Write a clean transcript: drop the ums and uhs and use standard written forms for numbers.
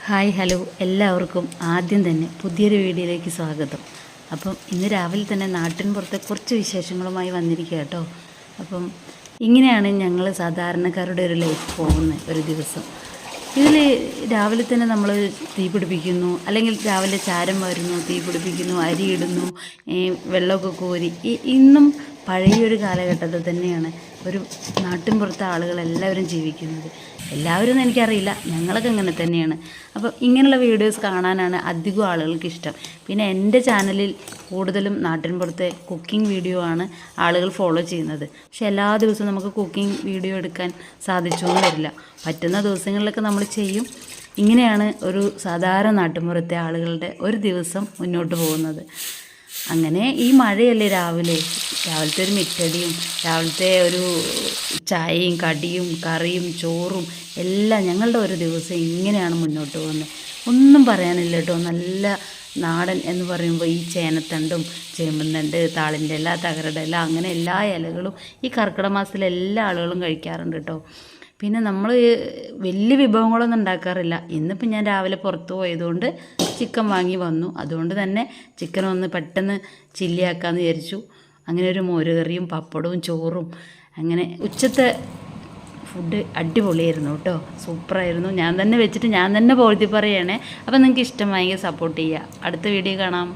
Hi hello എല്ലാവർക്കും ആദ്യം തന്നെ പുതിയൊരു വീഡിയോയിലേക്ക് സ്വാഗതം. അപ്പം ഇന്ന് രാവിലെ തന്നെ നാട്ടിൻ പുറത്തെ കുറച്ച് വിശേഷങ്ങളുമായി വന്നിരിക്കുക കേട്ടോ. അപ്പം ഇങ്ങനെയാണ് ഞങ്ങൾ സാധാരണക്കാരുടെ ഒരു ലൈഫ് പോകുന്നത്. ഒരു ദിവസം ഇതിൽ രാവിലെ തന്നെ നമ്മൾ തീ പിടിപ്പിക്കുന്നു, അല്ലെങ്കിൽ രാവിലെ ചാരം വരുന്നു, തീ പിടിപ്പിക്കുന്നു, അരി ഇടുന്നു, വെള്ളമൊക്കെ കോരി. ഇന്നും പഴയൊരു കാലഘട്ടത്തിൽ തന്നെയാണ് ഒരു നാട്ടിൻ പുറത്തെ ആളുകളെല്ലാവരും ജീവിക്കുന്നത്. എല്ലാവരും എന്ന് എനിക്കറിയില്ല, ഞങ്ങളൊക്കെ ഇങ്ങനെ തന്നെയാണ്. അപ്പം ഇങ്ങനെയുള്ള വീഡിയോസ് കാണാനാണ് അധികം ആളുകൾക്ക് ഇഷ്ടം. പിന്നെ എൻ്റെ ചാനലിൽ കൂടുതലും നാട്ടിൻ പുറത്തെ കുക്കിംഗ് വീഡിയോ ആണ് ആളുകൾ ഫോളോ ചെയ്യുന്നത്. പക്ഷെ എല്ലാ ദിവസവും നമുക്ക് കുക്കിംഗ് വീഡിയോ എടുക്കാൻ സാധിച്ചു എന്ന് വരില്ല. പറ്റുന്ന ദിവസങ്ങളിലൊക്കെ നമ്മൾ ചെയ്യും. ഇങ്ങനെയാണ് ഒരു സാധാരണ നാട്ടിൻപുറത്തെ ആളുകളുടെ ഒരു ദിവസം മുന്നോട്ട് പോകുന്നത്. അങ്ങനെ ഈ മഴയല്ലേ രാവിലത്തെ ഒരു മിറ്റടിയും, രാവിലത്തെ ഒരു ചായയും കടിയും കറിയും ചോറും എല്ലാം ഞങ്ങളുടെ ഒരു ദിവസം ഇങ്ങനെയാണ് മുന്നോട്ട് പോകുന്നത്. ഒന്നും പറയാനില്ല കേട്ടോ. നല്ല നാടൻ എന്ന് പറയുമ്പോൾ ഈ ചേനത്തണ്ടും ചേമ്പുന്തണ്ട്, താളിൻ്റെ ഇല, തകരയുടെ ഇല, അങ്ങനെ എല്ലാ ഇലകളും ഈ കർക്കിടക മാസത്തിൽ എല്ലാ ആളുകളും കഴിക്കാറുണ്ട് കേട്ടോ. പിന്നെ നമ്മൾ വലിയ വിഭവങ്ങളൊന്നും ഉണ്ടാക്കാറില്ല. ഇന്നിപ്പോൾ ഞാൻ രാവിലെ പുറത്ത് പോയതുകൊണ്ട് ചിക്കൻ വാങ്ങി വന്നു. അതുകൊണ്ട് തന്നെ ചിക്കൻ ഒന്ന് പെട്ടെന്ന് ചില്ലിയാക്കാമെന്ന് വിചാരിച്ചു. അങ്ങനെ ഒരു മോരുകറിയും പപ്പടവും ചോറും, അങ്ങനെ ഉച്ചത്തെ ഫുഡ് അടിപൊളിയായിരുന്നു കേട്ടോ. സൂപ്പറായിരുന്നു. ഞാൻ തന്നെ വെച്ചിട്ട് ഞാൻ തന്നെ പോഴ്ത്തി പറയണേ. അപ്പോൾ നിങ്ങൾക്ക് ഇഷ്ടമായെങ്കിൽ സപ്പോർട്ട് ചെയ്യുക. അടുത്ത വീഡിയോ കാണാം.